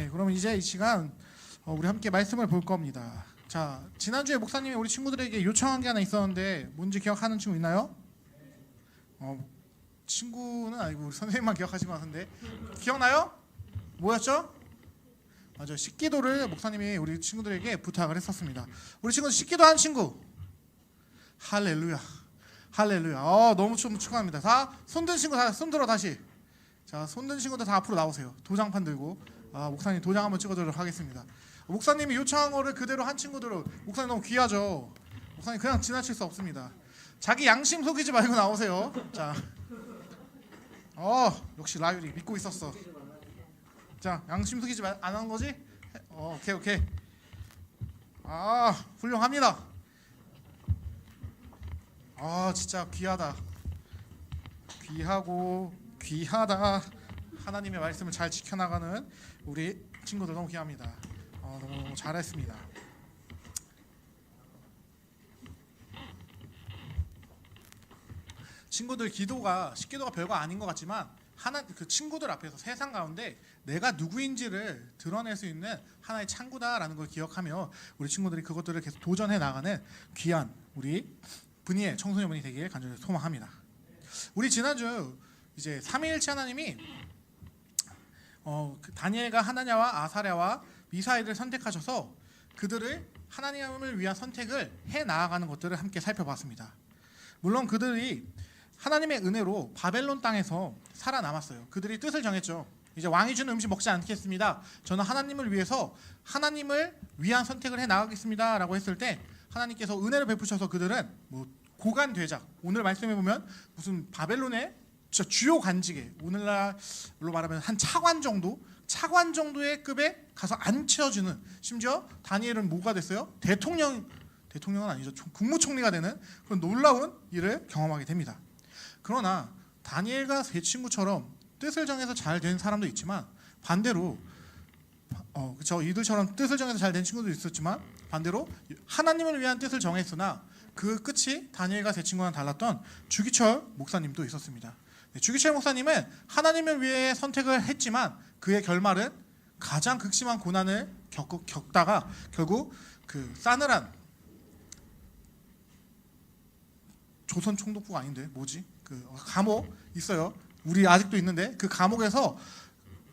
네, 그러면 이제 이 시간 우리 함께 말씀을 볼 겁니다. 자, 지난주에 목사님이 우리 친구들에게 요청한 게 하나 있었는데 뭔지 기억하는 친구 있나요? 친구는 아니고 우리 선생님만 기억하신 것 같은데 기억나요? 뭐였죠? 맞아요. 식기도를 목사님이 우리 친구들에게 부탁을 했었습니다. 우리 친구들 식기도 한 친구. 할렐루야. 할렐루야. 너무 축하합니다. 다 손든 친구 다 손들어 다시. 자, 손든 친구들 다 앞으로 나오세요. 도장판 들고. 목사님 도장 한번 찍어드리도록 하겠습니다. 목사님이 요청한 거를 그대로 한 친구들은 목사님 너무 귀하죠. 목사님 그냥 지나칠 수 없습니다. 자기 양심 속이지 말고 나오세요. 자, 역시 라율이 믿고 있었어. 자, 양심 속이지 안 한 거지? 오케이. 훌륭합니다. 진짜 귀하다. 귀하고 귀하다. 하나님의 말씀을 잘 지켜나가는 우리 친구들 너무 귀합니다. 너무 잘했습니다. 친구들 식기도가 별거 아닌 것 같지만 그 친구들 앞에서 세상 가운데 내가 누구인지를 드러낼 수 있는 하나의 창구다라는 걸 기억하며 우리 친구들이 그것들을 계속 도전해 나가는 귀한 우리 분이의 청소년분이 되길 간절히 소망합니다. 우리 지난주 이제 삼위일체 하나님이 다니엘과 하나냐와 아사랴와 미사엘을 선택하셔서 그들을 하나님을 위한 선택을 해 나아가는 것들을 함께 살펴봤습니다. 물론 그들이 하나님의 은혜로 바벨론 땅에서 살아남았어요. 그들이 뜻을 정했죠. 이제 왕이 주는 음식 먹지 않겠습니다. 저는 하나님을 위해서 하나님을 위한 선택을 해 나가겠습니다 라고 했을 때 하나님께서 은혜를 베푸셔서 그들은 고관 대작, 오늘 말씀해 보면 무슨 바벨론의 진짜 주요 관직에, 오늘날로 말하면 한 차관 정도의 급에 가서 앉혀주는, 심지어 다니엘은 뭐가 됐어요? 대통령은 아니죠. 국무총리가 되는 그런 놀라운 일을 경험하게 됩니다. 그러나 다니엘과 세 친구처럼 뜻을 정해서 잘 된 사람도 있지만 반대로 이들처럼 뜻을 정해서 잘 된 친구도 있었지만 반대로 하나님을 위한 뜻을 정했으나 그 끝이 다니엘과 세 친구와는 달랐던 주기철 목사님도 있었습니다. 주기철 목사님은 하나님을 위해 선택을 했지만 그의 결말은 가장 극심한 고난을 겪다가 결국 그 싸늘한 조선 총독부가 아닌데 뭐지? 그 감옥 있어요. 우리 아직도 있는데 그 감옥에서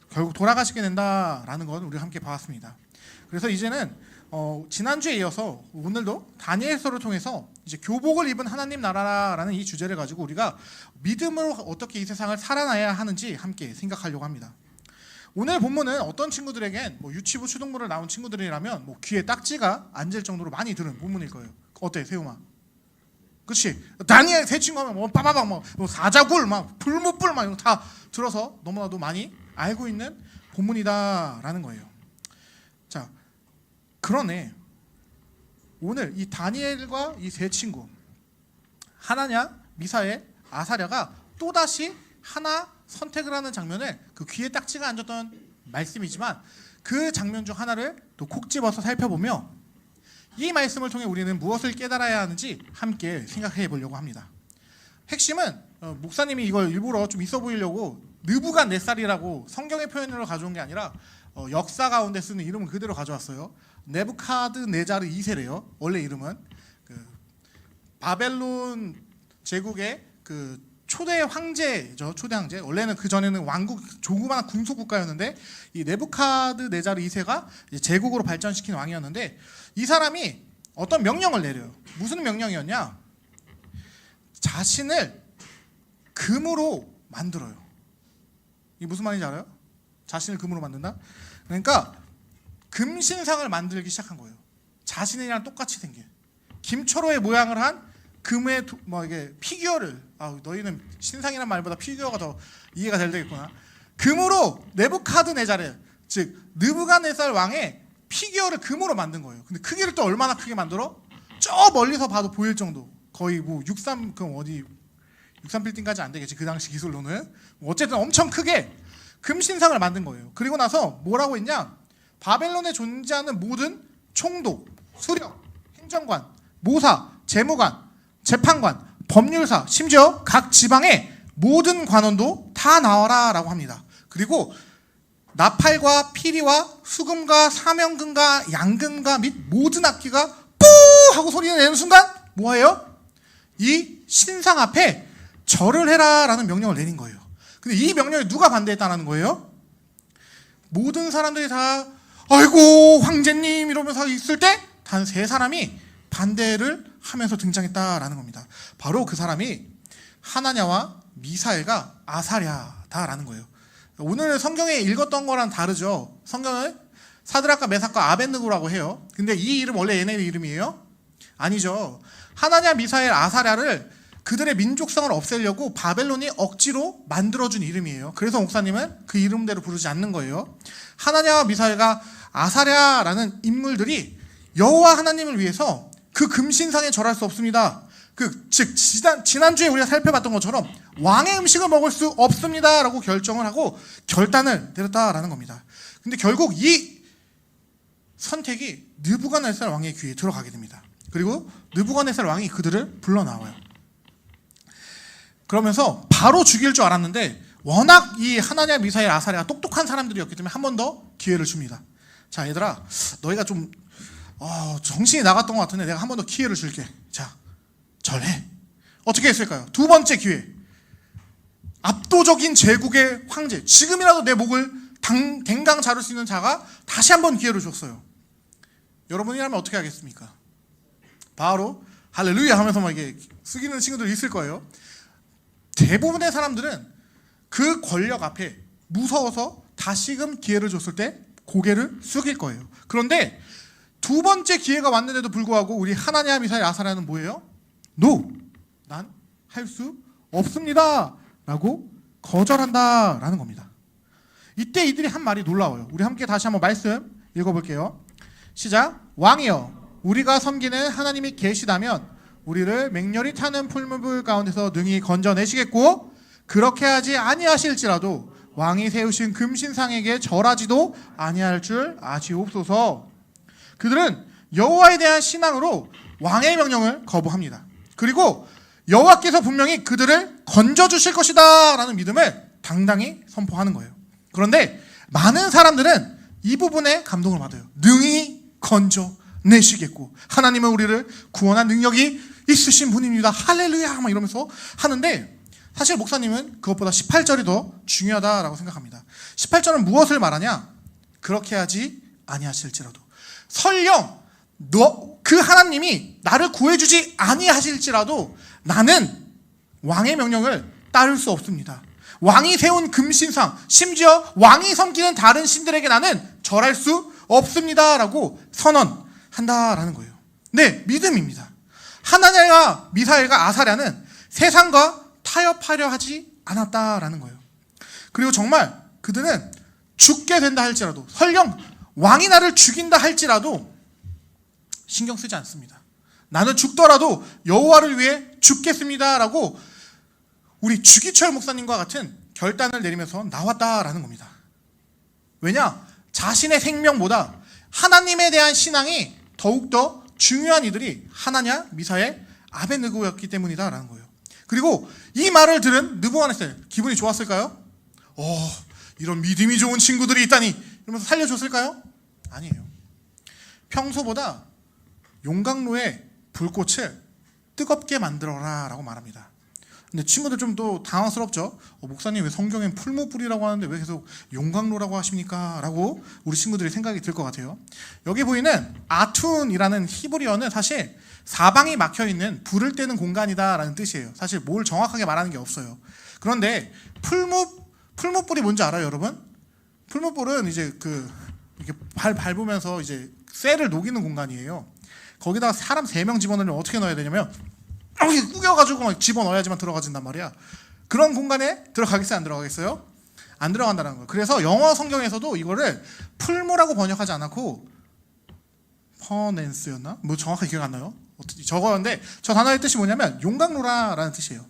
결국 돌아가시게 된다라는 건 우리 함께 봐왔습니다. 그래서 이제는 지난주에 이어서 오늘도 다니엘서를 통해서 이제 교복을 입은 하나님 나라라는 이 주제를 가지고 우리가 믿음으로 어떻게 이 세상을 살아나야 하는지 함께 생각하려고 합니다. 오늘 본문은 어떤 친구들에겐 유치부 초등부를 나온 친구들이라면 귀에 딱지가 앉을 정도로 많이 들은 본문일 거예요. 어때, 세우마? 그렇지? 다니엘 세 친구 하면 빠바박 사자굴 불무불 이런 거 다 들어서 너무나도 많이 알고 있는 본문이다라는 거예요. 자, 그러네. 오늘 이 다니엘과 이 세 친구 하나냐, 미사엘, 아사랴가 또다시 하나 선택을 하는 장면을 그 귀에 딱지가 앉았던 말씀이지만 그 장면 중 하나를 또 콕 집어서 살펴보며 이 말씀을 통해 우리는 무엇을 깨달아야 하는지 함께 생각해 보려고 합니다. 핵심은 목사님이 이걸 일부러 좀 있어 보이려고 느부갓네살이라고 성경의 표현으로 가져온 게 아니라 역사 가운데 쓰는 이름은 그대로 가져왔어요. 네부카드네자르 2세래요. 원래 이름은 바벨론 제국의 초대 황제죠. 초대 황제. 원래는 그 전에는 왕국, 조그마한 군소 국가였는데 이 네부카드네자르 2세가 제국으로 발전시킨 왕이었는데 이 사람이 어떤 명령을 내려요. 무슨 명령이었냐? 자신을 금으로 만들어요. 이게 무슨 말인지 알아요? 자신을 금으로 만든다? 그러니까 금신상을 만들기 시작한 거예요. 자신이랑 똑같이 생긴 김철호의 모양을 한 금의 이게 피규어를 너희는 신상이란 말보다 피규어가 더 이해가 잘 되겠구나. 금으로 네부카드네자르 즉 느부갓네살 왕의 피규어를 금으로 만든 거예요. 근데 크기를 또 얼마나 크게 만들어? 저 멀리서 봐도 보일 정도. 거의 63빌딩까지 안 되겠지 그 당시 기술로는. 어쨌든 엄청 크게 금신상을 만든 거예요. 그리고 나서 뭐라고 했냐? 바벨론에 존재하는 모든 총독, 수령, 행정관, 모사, 재무관, 재판관, 법률사, 심지어 각 지방의 모든 관원도 다 나와라 라고 합니다. 그리고 나팔과 피리와 수금과 사명금과 양금과 및 모든 악기가 뿌 하고 소리를 내는 순간 뭐예요? 이 신상 앞에 절을 해라라는 명령을 내린 거예요. 근데 이 명령에 누가 반대했다는 거예요? 모든 사람들이 다 아이고 황제님 이러면서 있을 때 단 3사람이 반대를 하면서 등장했다라는 겁니다. 바로 그 사람이 하나냐와 미사엘과 아사랴다라는 거예요. 오늘 성경에 읽었던 거랑 다르죠. 성경은 사드락과 메삭과 아벳느고라고 해요. 근데 이 이름 원래 얘네의 이름이에요? 아니죠. 하나냐, 미사엘, 아사랴를 그들의 민족성을 없애려고 바벨론이 억지로 만들어준 이름이에요. 그래서 목사님은 그 이름대로 부르지 않는 거예요. 하나냐와 미사엘과 아사랴라는 인물들이 여호와 하나님을 위해서 그 금신상에 절할 수 없습니다. 즉 지난주에 우리가 살펴봤던 것처럼 왕의 음식을 먹을 수 없습니다 라고 결정을 하고 결단을 내렸다라는 겁니다. 근데 결국 이 선택이 느부갓네살 왕의 귀에 들어가게 됩니다. 그리고 느부갓네살 왕이 그들을 불러 나와요. 그러면서 바로 죽일 줄 알았는데 워낙 이 하나냐, 미사엘, 아사랴가 똑똑한 사람들이었기 때문에 한 번 더 기회를 줍니다. 자, 얘들아, 너희가 좀 정신이 나갔던 것 같은데 내가 한 번 더 기회를 줄게. 자, 절해. 어떻게 했을까요? 2번째 기회. 압도적인 제국의 황제, 지금이라도 내 목을 댕강 자를 수 있는 자가 다시 한 번 기회를 줬어요. 여러분이라면 어떻게 하겠습니까? 바로 할렐루야 하면서 막 이게 숙이는 친구들이 있을 거예요. 대부분의 사람들은 그 권력 앞에 무서워서 다시금 기회를 줬을 때 고개를 숙일 거예요. 그런데 2번째 기회가 왔는데도 불구하고 우리 하나냐, 미사엘, 아사랴는 뭐예요? No! 난 할 수 없습니다! 라고 거절한다 라는 겁니다. 이때 이들이 한 말이 놀라워요. 우리 함께 다시 한번 말씀 읽어볼게요. 시작. 왕이여, 우리가 섬기는 하나님이 계시다면 우리를 맹렬히 타는 풀무불 가운데서 능히 건져내시겠고 그렇게 하지 아니하실지라도 왕이 세우신 금신상에게 절하지도 아니할 줄 아시옵소서. 그들은 여호와에 대한 신앙으로 왕의 명령을 거부합니다. 그리고 여호와께서 분명히 그들을 건져주실 것이다 라는 믿음을 당당히 선포하는 거예요. 그런데 많은 사람들은 이 부분에 감동을 받아요. 능히 건져내시겠고 하나님은 우리를 구원한 능력이 있으신 분입니다. 할렐루야 막 이러면서 하는데 사실 목사님은 그것보다 18절이 더 중요하다라고 생각합니다. 18절은 무엇을 말하냐? 그렇게 하지 아니하실지라도 설령 그 하나님이 나를 구해주지 아니하실지라도 나는 왕의 명령을 따를 수 없습니다. 왕이 세운 금신상, 심지어 왕이 섬기는 다른 신들에게 나는 절할 수 없습니다 라고 선언한다라는 거예요. 네, 믿음입니다. 하나냐와 미사엘과 아사랴는 세상과 타협하려 하지 않았다라는 거예요. 그리고 정말 그들은 죽게 된다 할지라도 설령 왕이 나를 죽인다 할지라도 신경 쓰지 않습니다. 나는 죽더라도 여호와를 위해 죽겠습니다 라고 우리 주기철 목사님과 같은 결단을 내리면서 나왔다라는 겁니다. 왜냐? 자신의 생명보다 하나님에 대한 신앙이 더욱더 중요한 이들이 하나냐, 미사엘, 아벳느고였기 때문이다라는 거예요. 그리고 이 말을 들은 느부갓네살 기분이 좋았을까요? 이런 믿음이 좋은 친구들이 있다니 이러면서 살려줬을까요? 아니에요. 평소보다 용광로에 불꽃을 뜨겁게 만들어라 라고 말합니다. 근데 친구들 좀 또 당황스럽죠? 목사님 왜 성경엔 풀무불이라고 하는데 왜 계속 용광로라고 하십니까? 라고 우리 친구들이 생각이 들 것 같아요. 여기 보이는 아툰이라는 히브리어는 사실 사방이 막혀있는 불을 떼는 공간이다 라는 뜻이에요. 사실 뭘 정확하게 말하는 게 없어요. 그런데 풀무불이 뭔지 알아요, 여러분? 풀무불은 이제 이렇게 밟으면서 이제 쇠를 녹이는 공간이에요. 거기다가 사람 3명 집어넣으면 어떻게 넣어야 되냐면 이렇게 구겨가지고 막 집어넣어야지만 들어가진단 말이야. 그런 공간에 들어가겠어요? 안 들어가겠어요? 안 들어간다는 거예요. 그래서 영어 성경에서도 이거를 풀무라고 번역하지 않았고 퍼넨스였나? 뭐 정확하게 기억 안 나요. 저거였는데 저 단어의 뜻이 뭐냐면 용광로라라는 뜻이에요.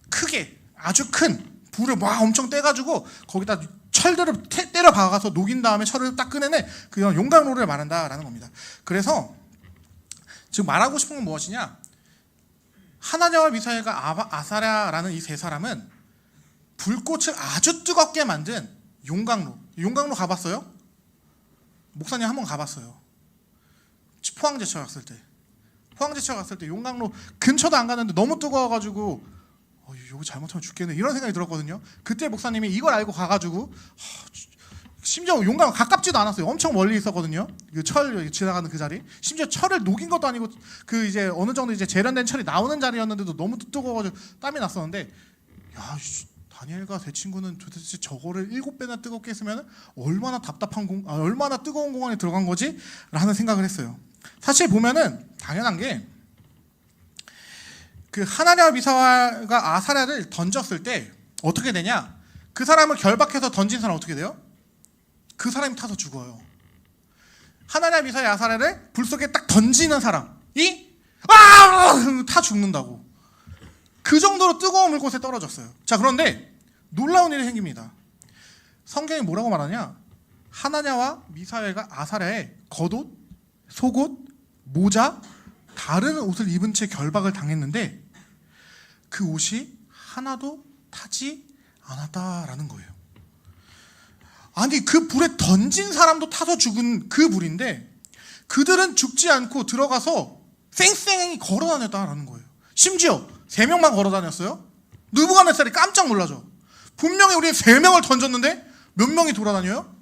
크게 아주 큰 불을 막 엄청 떼가지고 거기다 철들을 때려 박아서 녹인 다음에 철을 딱 꺼내내 그 용광로를 말한다라는 겁니다. 그래서 지금 말하고 싶은 건 무엇이냐? 하나냐와 미사엘과 아사랴라는 이 3사람은 불꽃을 아주 뜨겁게 만든 용광로 가봤어요? 목사님 한 번 가봤어요. 포항제철 갔을 때 용광로 근처도 안 갔는데 너무 뜨거워가지고 여기 잘못하면 죽겠네 이런 생각이 들었거든요. 그때 목사님이 이걸 알고 가가지고 심지어 용광로 가깝지도 않았어요. 엄청 멀리 있었거든요. 그 철 지나가는 그 자리. 심지어 철을 녹인 것도 아니고 그 이제 어느 정도 이제 재련된 철이 나오는 자리였는데도 너무 뜨거워가지고 땀이 났었는데, 야, 다니엘과 제 친구는 도대체 저거를 7배나 뜨겁게 했으면 얼마나 얼마나 뜨거운 공간에 들어간 거지? 라는 생각을 했어요. 사실 보면은 당연한 게, 그 하나냐와 미사야가 아사랴를 던졌을 때 어떻게 되냐? 그 사람을 결박해서 던진 사람 어떻게 돼요? 그 사람이 타서 죽어요. 하나냐 미사야 아사랴를 불 속에 딱 던지는 사람이 타 죽는다고. 그 정도로 뜨거운 곳에 떨어졌어요. 자, 그런데 놀라운 일이 생깁니다. 성경이 뭐라고 말하냐? 하나냐와 미사야가 아사랴에 겉옷, 속옷, 모자, 다른 옷을 입은 채 결박을 당했는데 그 옷이 하나도 타지 않았다라는 거예요. 아니, 그 불에 던진 사람도 타서 죽은 그 불인데 그들은 죽지 않고 들어가서 쌩쌩히 걸어 다녔다라는 거예요. 심지어 3명만 걸어 다녔어요. 느부갓네살이 깜짝 놀라죠. 분명히 우리 3명을 던졌는데 몇 명이 돌아다녀요?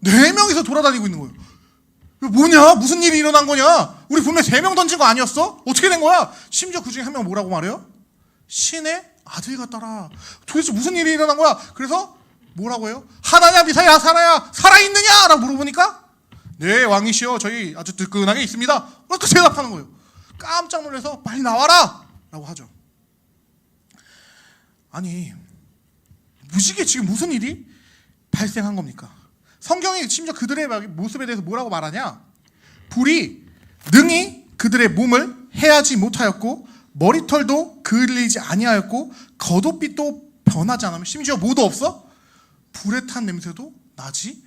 4명이서 돌아다니고 있는 거예요. 뭐냐? 무슨 일이 일어난 거냐? 우리 분명히 3명 던진 거 아니었어? 어떻게 된 거야? 심지어 그 중에 한 명 뭐라고 말해요? 신의 아들 같더라. 도대체 무슨 일이 일어난 거야? 그래서 뭐라고 해요? 하나냐 미사야 아사랴야 살아있느냐? 라고 물어보니까 네 왕이시여 저희 아주 뜨끈하게 있습니다. 그렇게 대답하는 거예요. 깜짝 놀라서 빨리 나와라! 라고 하죠. 아니, 무지개 지금 무슨 일이 발생한 겁니까? 성경이 심지어 그들의 모습에 대해서 뭐라고 말하냐? 불이 능히 그들의 몸을 해하지 못하였고 머리털도 그을리지 아니하였고 겉옷빛도 변하지 않으면 심지어 뭐도 없어? 불에 탄 냄새도 나지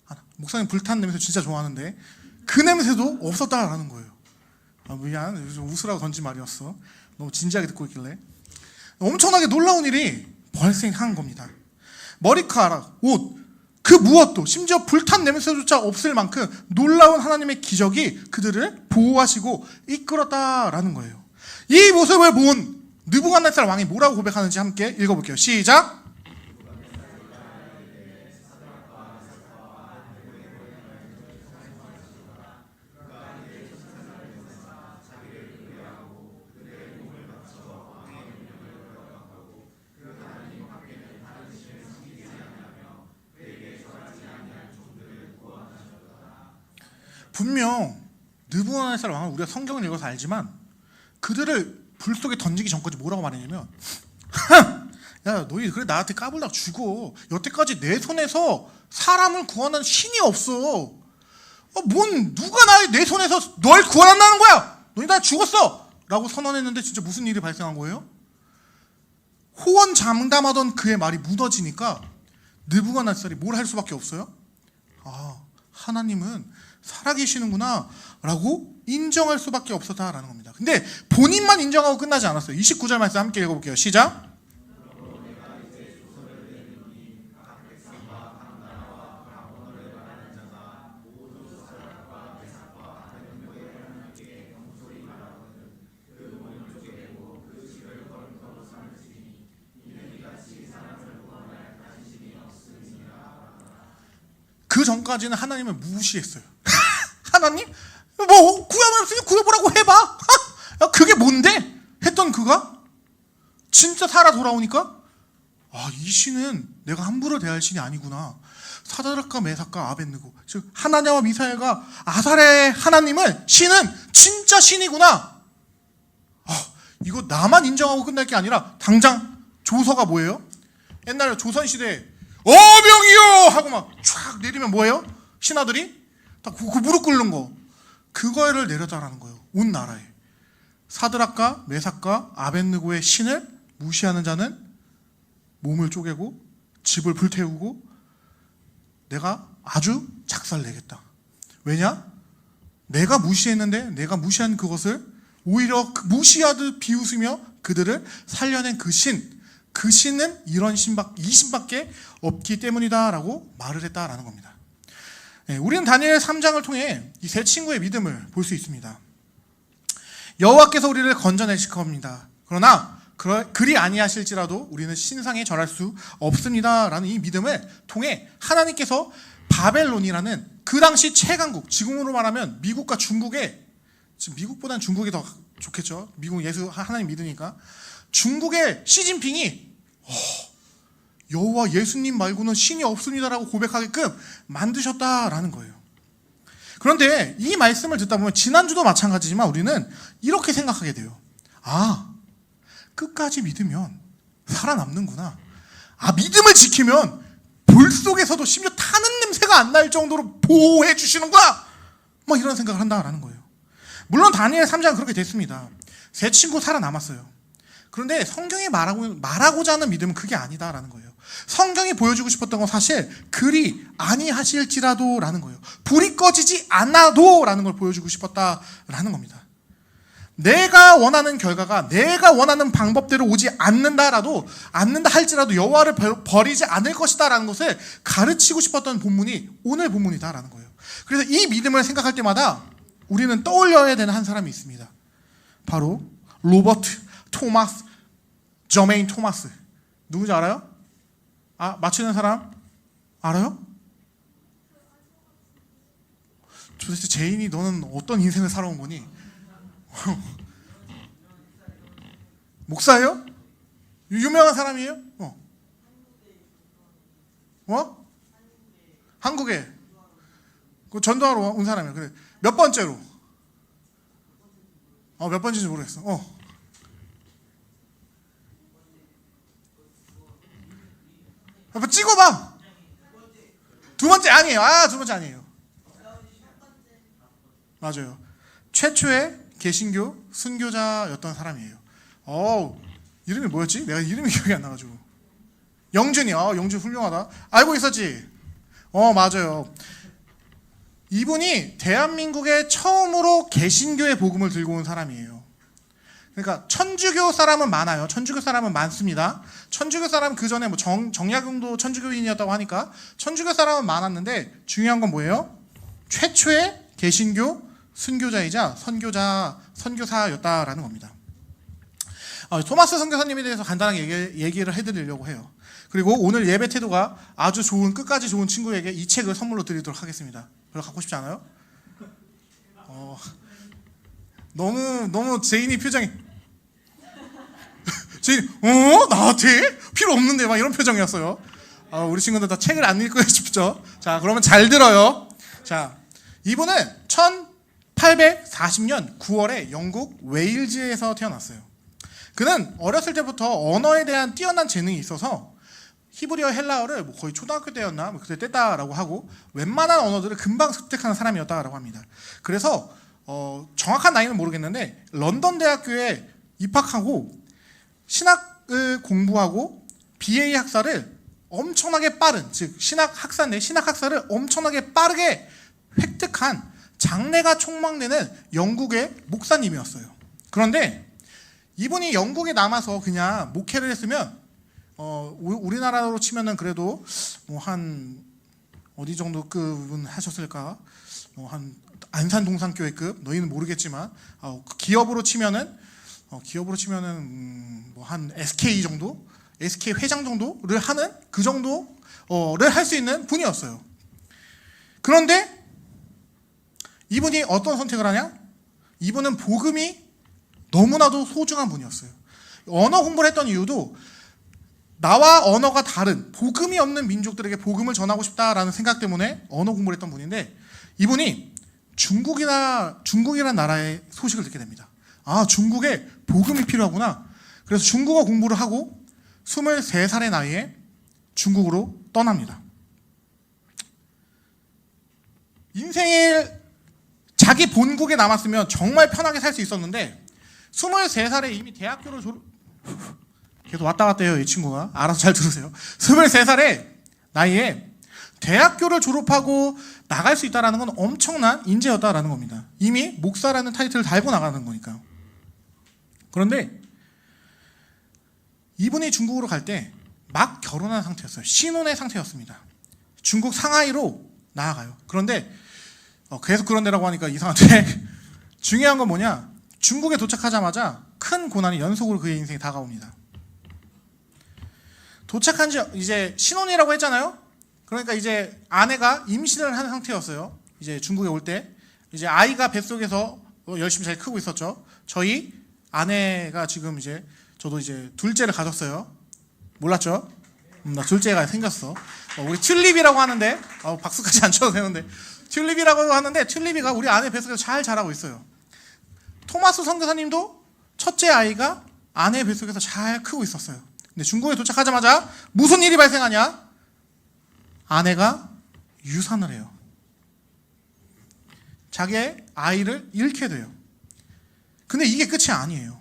않아. 목사님 불 탄 냄새 진짜 좋아하는데 그 냄새도 없었다라는 거예요. 미안, 웃으라고 던진 말이었어. 너무 진지하게 듣고 있길래. 엄청나게 놀라운 일이 발생한 겁니다. 머리카락, 옷, 그 무엇도 심지어 불탄 냄새조차 없을 만큼 놀라운 하나님의 기적이 그들을 보호하시고 이끌었다라는 거예요. 이 모습을 본 느부갓네살 왕이 뭐라고 고백하는지 함께 읽어볼게요. 시작! 분명 느부갓네살 왕은 우리가 성경을 읽어서 알지만 그들을 불 속에 던지기 전까지 뭐라고 말했냐면 야 너희 그래 나한테 까불다가 죽어. 여태까지 내 손에서 사람을 구원한 신이 없어. 누가 내 손에서 널 구원한다는 거야. 너희 다 죽었어 라고 선언했는데 진짜 무슨 일이 발생한 거예요? 호언장담하던 그의 말이 무너지니까 느부갓네살이 뭘 할 수밖에 없어요? 하나님은 살아계시는구나 라고 인정할 수밖에 없었다라는 겁니다. 근데 본인만 인정하고 끝나지 않았어요. 29절 말씀 함께 읽어볼게요. 시작! 그 전까지는 하나님을 무시했어요. 하나님? 구하면 없으니 구해보라고 해봐. 야, 그게 뭔데? 했던 그가 진짜 살아 돌아오니까 이 신은 내가 함부로 대할 신이 아니구나. 사드락과 메삭과 아벳느고, 즉 하나냐와 미사야가 아사랴의 하나님은 신은 진짜 신이구나. 이거 나만 인정하고 끝날 게 아니라 당장 조서가 뭐예요? 옛날에 조선시대에 어명이요! 하고 막 쫙 내리면 뭐예요? 신하들이 다 그 무릎 꿇는 거, 그거를 내려달라는 거예요. 온 나라에. 사드락과 메삭과 아벳느고의 신을 무시하는 자는 몸을 쪼개고 집을 불태우고 내가 아주 작살내겠다. 왜냐? 내가 무시했는데 내가 무시한 그것을 오히려 무시하듯 비웃으며 그들을 살려낸 그 신은 이 신밖에 없기 때문이다 라고 말을 했다라는 겁니다. 네, 우리는 다니엘 3장을 통해 이 세 친구의 믿음을 볼 수 있습니다. 여호와께서 우리를 건져내실 겁니다. 그러나 그리 아니하실지라도 우리는 신상에 절할 수 없습니다. 라는 이 믿음을 통해 하나님께서 바벨론이라는 그 당시 최강국, 지금으로 말하면 미국과 중국의, 지금 미국보다는 중국이 더 좋겠죠. 미국 예수 하나님 믿으니까. 중국의 시진핑이 여호와 예수님 말고는 신이 없습니다라고 고백하게끔 만드셨다라는 거예요. 그런데 이 말씀을 듣다 보면 지난주도 마찬가지지만 우리는 이렇게 생각하게 돼요. 아, 끝까지 믿으면 살아남는구나. 아, 믿음을 지키면 불 속에서도 심지어 타는 냄새가 안 날 정도로 보호해 주시는구나. 막 이런 생각을 한다라는 거예요. 물론 다니엘 3장은 그렇게 됐습니다. 세 친구 살아남았어요. 그런데 성경이 말하고자 하는 믿음은 그게 아니다라는 거예요. 성경이 보여주고 싶었던 건 사실 그리 아니하실지라도 라는 거예요. 불이 꺼지지 않아도 라는 걸 보여주고 싶었다라는 겁니다. 내가 원하는 결과가 내가 원하는 방법대로 오지 않는다 할지라도 여호와를 버리지 않을 것이다 라는 것을 가르치고 싶었던 본문이 오늘 본문이다라는 거예요. 그래서 이 믿음을 생각할 때마다 우리는 떠올려야 되는 한 사람이 있습니다. 바로 로버트 토마스 저메인 토마스. 누군지 알아요? 아, 맞추는 사람? 알아요? 도대체 제인이 너는 어떤 인생을 살아온 거니? 목사예요? 유명한 사람이에요? 한국에 전도하러 온 사람이에요. 그래. 몇 번째로? 몇 번째인지 모르겠어. 한번 찍어봐. 두 번째 아니에요. 두 번째 아니에요. 맞아요. 최초의 개신교 순교자였던 사람이에요. 이름이 뭐였지? 내가 이름이 기억이 안 나가지고. 영준이. 영준 훌륭하다. 알고 있었지? 맞아요. 이분이 대한민국에 처음으로 개신교의 복음을 들고 온 사람이에요. 그러니까 천주교 사람은 많아요. 천주교 사람은 많습니다. 천주교 사람은 그 전에 정약용도 천주교인이었다고 하니까 천주교 사람은 많았는데 중요한 건 뭐예요? 최초의 개신교 순교자이자 선교사였다라는 겁니다. 토마스 선교사님에 대해서 간단하게 얘기를 해드리려고 해요. 그리고 오늘 예배 태도가 아주 좋은, 끝까지 좋은 친구에게 이 책을 선물로 드리도록 하겠습니다. 별로 갖고 싶지 않아요? 너무 제인이 표정이 제인이 나한테? 필요 없는데 막 이런 표정이었어요. 우리 친구들 다 책을 안 읽고 싶죠? 자, 그러면 잘 들어요. 자, 이분은 1840년 9월에 영국 웨일즈에서 태어났어요. 그는 어렸을 때부터 언어에 대한 뛰어난 재능이 있어서 히브리어, 헬라어를 거의 초등학교 때였나 그때 뗐다라고 하고 웬만한 언어들을 금방 습득하는 사람이었다라고 합니다. 그래서 정확한 나이는 모르겠는데 런던 대학교에 입학하고 신학을 공부하고 BA 학사를 엄청나게 빠른, 즉 신학 학사를 엄청나게 빠르게 획득한 장래가 촉망되는 영국의 목사님이었어요. 그런데 이분이 영국에 남아서 그냥 목회를 했으면 우리나라로 치면은 그래도 한 어디 정도 급은 하셨을까? 한 안산동산교회급, 너희는 모르겠지만 기업으로 치면은 한 SK 정도, SK 회장 정도를 하는 그 정도를 할 수 있는 분이었어요. 그런데 이분이 어떤 선택을 하냐? 이분은 복음이 너무나도 소중한 분이었어요. 언어 공부를 했던 이유도 나와 언어가 다른 복음이 없는 민족들에게 복음을 전하고 싶다라는 생각 때문에 언어 공부를 했던 분인데 이분이 중국이라는 나라의 소식을 듣게 됩니다. 중국에 복음이 필요하구나. 그래서 중국어 공부를 하고 23살의 나이에 중국으로 떠납니다. 인생에 자기 본국에 남았으면 정말 편하게 살 수 있었는데 23살에 이미 대학교를 계속 왔다 갔다 해요, 이 친구가. 알아서 잘 들으세요. 23살의 나이에 대학교를 졸업하고 나갈 수 있다는 건 엄청난 인재였다라는 겁니다. 이미 목사라는 타이틀을 달고 나가는 거니까. 그런데 이분이 중국으로 갈 때 막 결혼한 상태였어요. 신혼의 상태였습니다. 중국 상하이로 나아가요. 그런데 계속 그런데라고 하니까 이상한데 중요한 건 뭐냐? 중국에 도착하자마자 큰 고난이 연속으로 그의 인생에 다가옵니다. 도착한 지 이제 신혼이라고 했잖아요. 그러니까 이제 아내가 임신을 한 상태였어요. 이제 중국에 올 때 이제 아이가 뱃속에서 열심히 잘 크고 있었죠. 저희 아내가 지금 이제 저도 이제 둘째를 가졌어요. 몰랐죠? 나 둘째가 생겼어. 우리 튤립이라고 하는데 박수까지 안 쳐도 되는데 튤립이라고 하는데 튤립이가 우리 아내 뱃속에서 잘 자라고 있어요. 토마스 선교사님도 첫째 아이가 아내 뱃속에서 잘 크고 있었어요. 근데 중국에 도착하자마자 무슨 일이 발생하냐? 아내가 유산을 해요. 자기의 아이를 잃게 돼요. 근데 이게 끝이 아니에요.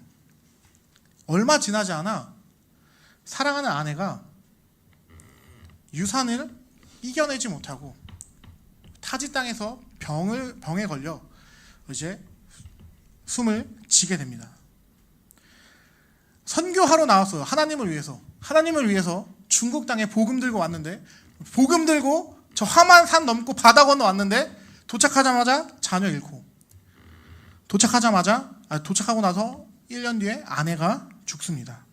얼마 지나지 않아 사랑하는 아내가 유산을 이겨내지 못하고 타지 땅에서 병에 걸려 이제 숨을 지게 됩니다. 선교하러 나왔어요. 하나님을 위해서 중국 땅에 복음 들고 왔는데 복음 들고 저 험한 산 넘고 바다 건너 왔는데 도착하자마자 자녀 잃고 도착하고 나서 1년 뒤에 아내가 죽습니다.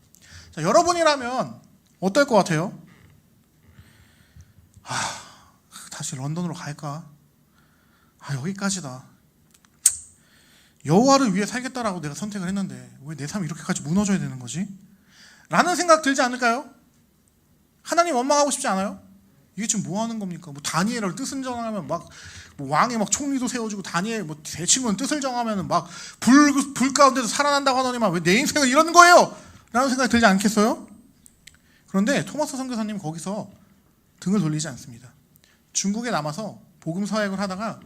자, 여러분이라면 어떨 것 같아요? 다시 런던으로 갈까? 여기까지다. 여호와를 위해 살겠다라고 내가 선택을 했는데 왜 내 삶이 이렇게까지 무너져야 되는 거지? 라는 생각 들지 않을까요? 하나님 원망하고 싶지 않아요? 이게 지금 뭐 하는 겁니까? 뭐 다니엘을 뜻을 정하면 막 뭐 왕이 막 총리도 세워주고 다니엘 뭐 대친구는 뜻을 정하면 막 불 가운데서 살아난다고 하더니만 왜 내 인생을 이러는 거예요? 라는 생각이 들지 않겠어요? 그런데 토마스 선교사님 거기서 등을 돌리지 않습니다. 중국에 남아서 복음 서약을 하다가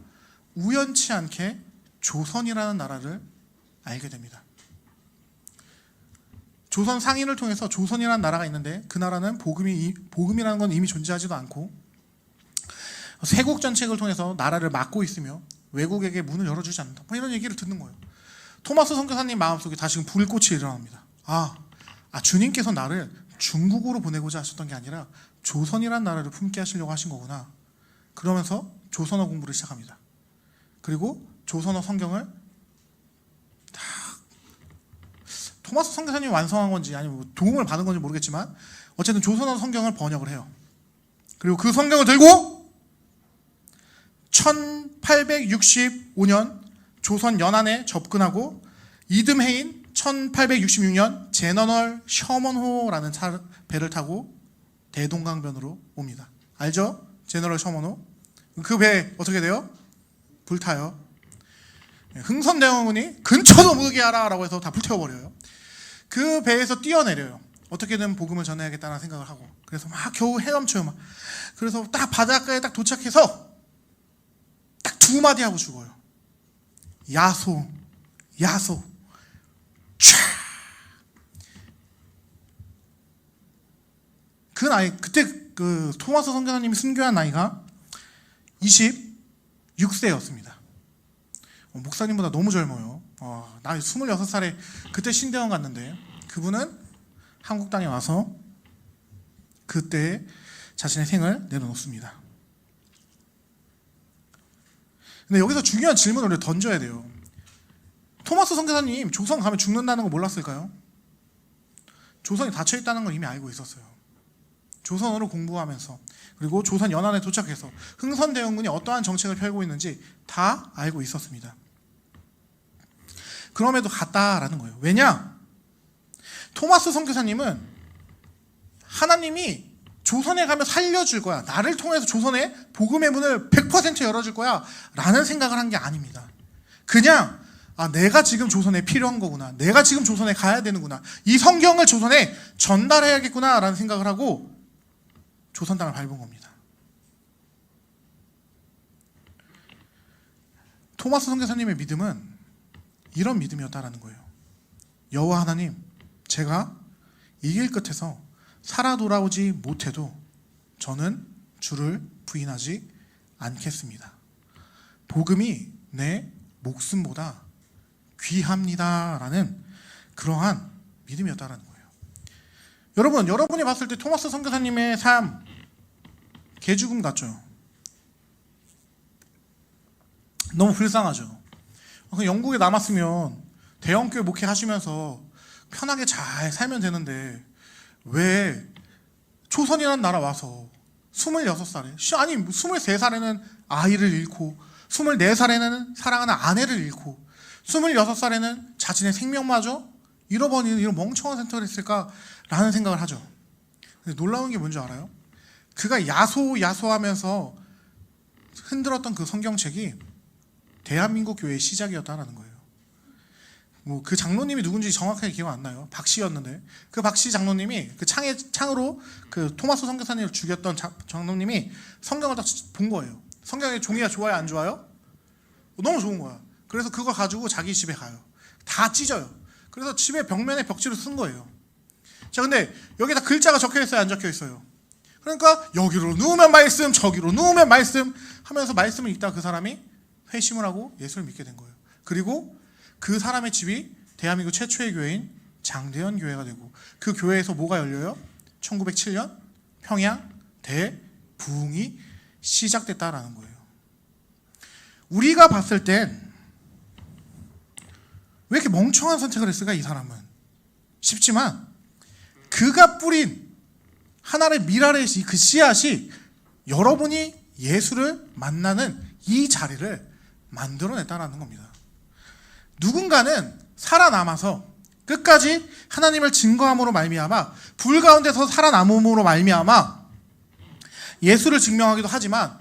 우연치 않게 조선이라는 나라를 알게 됩니다. 조선 상인을 통해서 조선이라는 나라가 있는데 그 나라는 복음이라는 건 이미 존재하지도 않고 세국 정책을 통해서 나라를 막고 있으며 외국에게 문을 열어주지 않는다. 이런 얘기를 듣는 거예요. 토마스 선교사님 마음속에 다시금 불꽃이 일어납니다. 주님께서 나를 중국으로 보내고자 하셨던 게 아니라 조선이라는 나라를 품게 하시려고 하신 거구나. 그러면서 조선어 공부를 시작합니다. 그리고 조선어 성경을 토마스 선교사님이 완성한 건지 아니면 도움을 받은 건지 모르겠지만 어쨌든 조선어 성경을 번역을 해요. 그리고 그 성경을 들고 1865년 조선 연안에 접근하고 이듬해인 1866년 제너럴 셔먼호라는 배를 타고 대동강변으로 옵니다. 알죠? 제너럴 셔먼호. 그 배 어떻게 돼요? 불타요. 흥선대원군이 근처도 못 오게 하라 라고 해서 다 불태워버려요. 그 배에서 뛰어내려요. 어떻게든 복음을 전해야겠다는 생각을 하고. 그래서 막 겨우 헤엄쳐요. 그래서 딱 바닷가에 딱 도착해서 딱 두 마디 하고 죽어요. 야소. 촤. 그 나이, 그때 그 토마스 선교사님이 순교한 나이가 26세였습니다. 목사님보다 너무 젊어요. 나 26살에 그때 신대원 갔는데 그분은 한국 땅에 와서 그때 자신의 생을 내려놓습니다. 근데 여기서 중요한 질문을 우리가 던져야 돼요. 토마스 선교사님 조선 가면 죽는다는 거 몰랐을까요? 조선이 닫혀있다는 걸 이미 알고 있었어요. 조선어를 공부하면서 그리고 조선 연안에 도착해서 흥선대원군이 어떠한 정책을 펴고 있는지 다 알고 있었습니다. 그럼에도 갔다라는 거예요. 왜냐? 토마스 선교사님은 하나님이 조선에 가면 살려줄 거야. 나를 통해서 조선에 복음의 문을 100% 열어줄 거야. 라는 생각을 한 게 아닙니다. 그냥 내가 지금 조선에 필요한 거구나. 내가 지금 조선에 가야 되는구나. 이 성경을 조선에 전달해야겠구나. 라는 생각을 하고 조선 땅을 밟은 겁니다. 토마스 선교사님의 믿음은 이런 믿음이었다라는 거예요. 여호와 하나님, 제가 이 길 끝에서 살아 돌아오지 못해도 저는 주를 부인하지 않겠습니다. 복음이 내 목숨보다 귀합니다라는 그러한 믿음이었다라는 거예요. 여러분이 봤을 때 토마스 선교사님의 삶 개죽음 같죠? 너무 불쌍하죠. 영국에 남았으면 대형교회 목회하시면서 편하게 잘 살면 되는데 왜 조선이라는 나라 와서 26살에 아니 23살에는 아이를 잃고 24살에는 사랑하는 아내를 잃고 26살에는 자신의 생명마저 잃어버리는 이런 멍청한 선택을 했을까라는 생각을 하죠. 근데 놀라운 게 뭔지 알아요? 그가 야소하면서 흔들었던 그 성경책이 대한민국 교회의 시작이었다는 거예요. 그 장로님이 누군지 정확하게 기억 안 나요. 박씨였는데 그 박씨 장로님이 그 창으로 그 토마스 선교사님을 죽였던 장로님이 성경을 딱 본 거예요. 성경의 종이가 좋아요, 안 좋아요? 너무 좋은 거야. 그래서 그거 가지고 자기 집에 가요. 다 찢어요. 그래서 집에 벽면에 벽지로 쓴 거예요. 자, 근데 여기다 글자가 적혀 있어요, 안 적혀 있어요? 그러니까 여기로 누우면 말씀, 저기로 누우면 말씀 하면서 말씀을 읽다가 그 사람이 회심을 하고 예수를 믿게 된 거예요. 그리고 그 사람의 집이 대한민국 최초의 교회인 장대현 교회가 되고 그 교회에서 뭐가 열려요? 1907년 평양 대부흥이 시작됐다라는 거예요. 우리가 봤을 땐 왜 이렇게 멍청한 선택을 했을까 이 사람은 싶지만 그가 뿌린 하나의 미랄의 그 씨앗이 여러분이 예수를 만나는 이 자리를 만들어냈다는 겁니다. 누군가는 살아남아서 끝까지 하나님을 증거함으로 말미암아 불 가운데서 살아남음으로 말미암아 예수를 증명하기도 하지만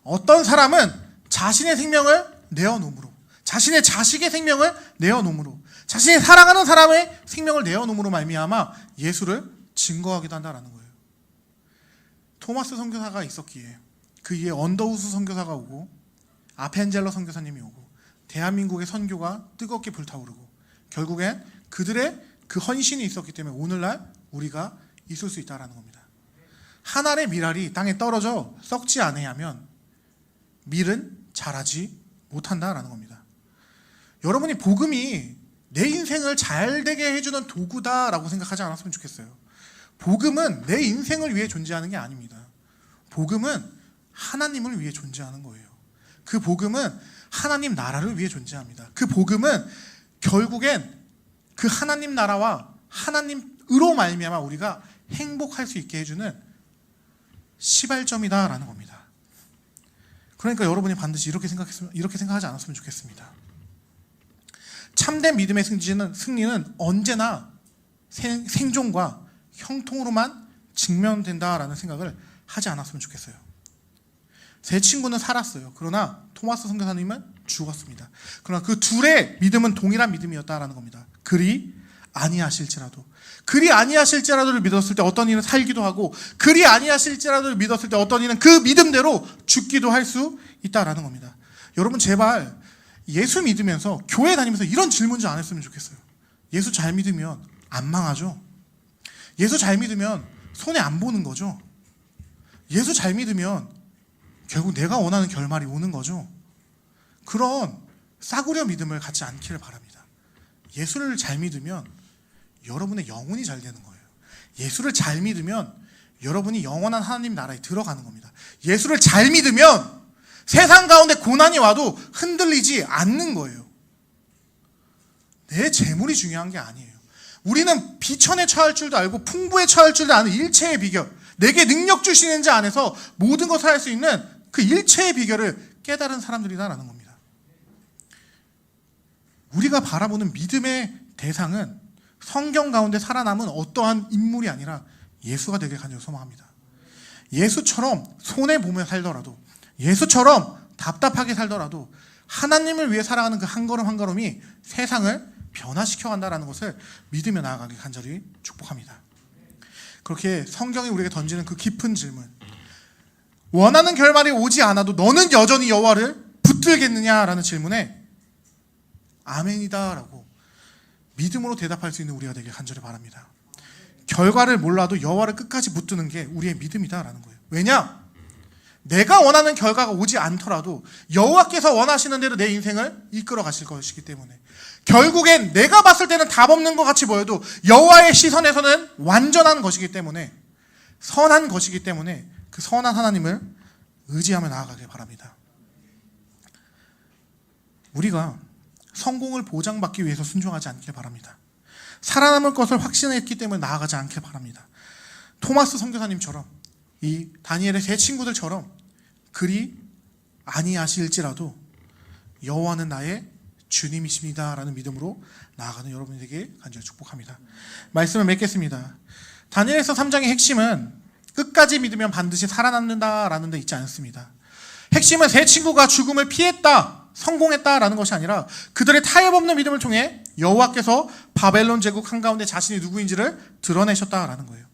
어떤 사람은 자신의 생명을 내어놓음으로 자신의 자식의 생명을 내어놓음으로 자신이 사랑하는 사람의 생명을 내어놓음으로 말미암아 예수를 증거하기도 한다는 거예요. 토마스 선교사가 있었기에 그 위에 언더우스 선교사가 오고 아펜젤러 선교사님이 오고 대한민국의 선교가 뜨겁게 불타오르고 결국엔 그들의 그 헌신이 있었기 때문에 오늘날 우리가 있을 수 있다는 겁니다. 한 알의 밀알이 땅에 떨어져 썩지 아니하면 밀은 자라지 못한다라는 겁니다. 여러분이 복음이 내 인생을 잘되게 해주는 도구다라고 생각하지 않았으면 좋겠어요. 복음은 내 인생을 위해 존재하는 게 아닙니다. 복음은 하나님을 위해 존재하는 거예요. 그 복음은 하나님 나라를 위해 존재합니다. 그 복음은 결국엔 그 하나님 나라와 하나님으로 말미암아 우리가 행복할 수 있게 해주는 시발점이다라는 겁니다. 그러니까 여러분이 반드시 이렇게 생각하지 않았으면 좋겠습니다. 참된 믿음의 승리는 언제나 생존과 형통으로만 직면된다라는 생각을 하지 않았으면 좋겠어요. 제 친구는 살았어요. 그러나 토마스 선교사님은 죽었습니다. 그러나 그 둘의 믿음은 동일한 믿음이었다라는 겁니다. 그리 아니하실지라도를 믿었을 때 어떤 이는 살기도 하고 그리 아니하실지라도를 믿었을 때 어떤 이는 그 믿음대로 죽기도 할 수 있다라는 겁니다. 여러분 제발 예수 믿으면서 교회 다니면서 이런 질문 좀 안 했으면 좋겠어요. 예수 잘 믿으면 안 망하죠? 예수 잘 믿으면 손해 안 보는 거죠? 예수 잘 믿으면 결국 내가 원하는 결말이 오는 거죠? 그런 싸구려 믿음을 갖지 않기를 바랍니다. 예수를 잘 믿으면 여러분의 영혼이 잘 되는 거예요. 예수를 잘 믿으면 여러분이 영원한 하나님 나라에 들어가는 겁니다. 예수를 잘 믿으면 세상 가운데 고난이 와도 흔들리지 않는 거예요. 내 재물이 중요한 게 아니에요. 우리는 비천에 처할 줄도 알고 풍부에 처할 줄도 아는 일체의 비결, 내게 능력 주시는 자 안에서 모든 것을 할 수 있는 그 일체의 비결을 깨달은 사람들이다라는 겁니다. 우리가 바라보는 믿음의 대상은 성경 가운데 살아남은 어떠한 인물이 아니라 예수가 되길 간절히 소망합니다. 예수처럼 손해보며 살더라도 예수처럼 답답하게 살더라도 하나님을 위해 살아가는 그 한 걸음 한 걸음이 세상을 변화시켜 간다는 것을 믿으며 나아가길 간절히 축복합니다. 그렇게 성경이 우리에게 던지는 그 깊은 질문, 원하는 결말이 오지 않아도 너는 여전히 여호와를 붙들겠느냐라는 질문에 아멘이다 라고 믿음으로 대답할 수 있는 우리가 되길 간절히 바랍니다. 결과를 몰라도 여호와를 끝까지 붙드는 게 우리의 믿음이다라는 거예요. 왜냐? 내가 원하는 결과가 오지 않더라도 여호와께서 원하시는 대로 내 인생을 이끌어 가실 것이기 때문에 결국엔 내가 봤을 때는 답 없는 것 같이 보여도 여호와의 시선에서는 완전한 것이기 때문에 선한 것이기 때문에 그 선한 하나님을 의지하며 나아가길 바랍니다. 우리가 성공을 보장받기 위해서 순종하지 않길 바랍니다. 살아남을 것을 확신했기 때문에 나아가지 않길 바랍니다. 토마스 선교사님처럼 이 다니엘의 세 친구들처럼 그리 아니하실지라도 여호와는 나의 주님이십니다 라는 믿음으로 나아가는 여러분에게 간절히 축복합니다. 말씀을 맺겠습니다. 다니엘서 3장의 핵심은 끝까지 믿으면 반드시 살아남는다라는 데 있지 않습니다. 핵심은 세 친구가 죽음을 피했다, 성공했다라는 것이 아니라 그들의 타협 없는 믿음을 통해 여호와께서 바벨론 제국 한가운데 자신이 누구인지를 드러내셨다라는 거예요.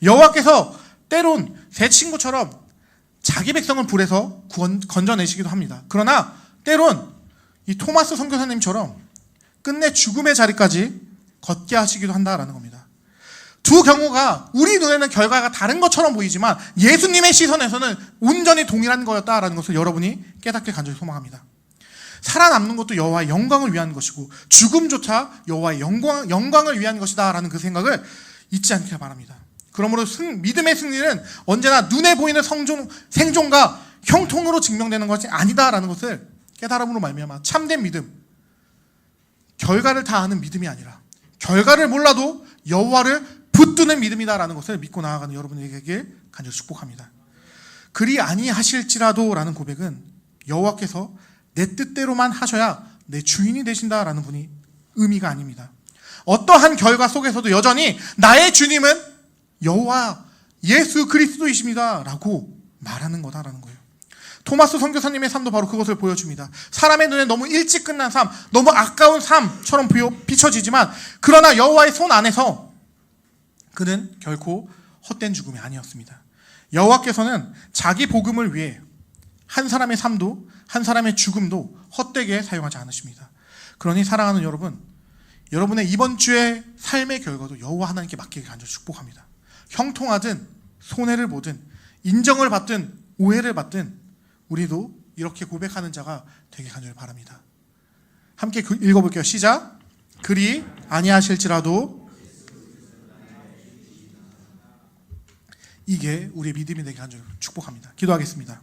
여호와께서 때론 세 친구처럼 자기 백성을 불에서 건져내시기도 합니다. 그러나 때론 이 토마스 선교사님처럼 끝내 죽음의 자리까지 걷게 하시기도 한다라는 겁니다. 두 경우가 우리 눈에는 결과가 다른 것처럼 보이지만 예수님의 시선에서는 온전히 동일한 거였다라는 것을 여러분이 깨닫길 간절히 소망합니다. 살아남는 것도 여호와의 영광을 위한 것이고 죽음조차 여호와의 영광을 위한 것이다라는 그 생각을 잊지 않길 바랍니다. 그러므로 믿음의 승리는 언제나 눈에 보이는 생존과 형통으로 증명되는 것이 아니다라는 것을 깨달음으로 말미암아 참된 믿음, 결과를 다 아는 믿음이 아니라 결과를 몰라도 여호와를 붙드는 믿음이다라는 것을 믿고 나아가는 여러분에게 간절히 축복합니다. 그리 아니하실지라도 라는 고백은 여호와께서 내 뜻대로만 하셔야 내 주인이 되신다라는 분이 의미가 아닙니다. 어떠한 결과 속에서도 여전히 나의 주님은 여호와 예수 그리스도이십니다 라고 말하는 거다라는 거예요. 토마스 선교사님의 삶도 바로 그것을 보여줍니다. 사람의 눈에 너무 일찍 끝난 삶, 너무 아까운 삶처럼 비춰지지만 그러나 여호와의 손 안에서 그는 결코 헛된 죽음이 아니었습니다. 여호와께서는 자기 복음을 위해 한 사람의 삶도 한 사람의 죽음도 헛되게 사용하지 않으십니다. 그러니 사랑하는 여러분, 여러분의 이번 주의 삶의 결과도 여호와 하나님께 맡기길 간절히 축복합니다. 형통하든 손해를 보든 인정을 받든 오해를 받든 우리도 이렇게 고백하는 자가 되길 간절히 바랍니다. 함께 읽어볼게요. 시작. 그리 아니하실지라도 이게 우리의 믿음이 되길 간절히 축복합니다. 기도하겠습니다.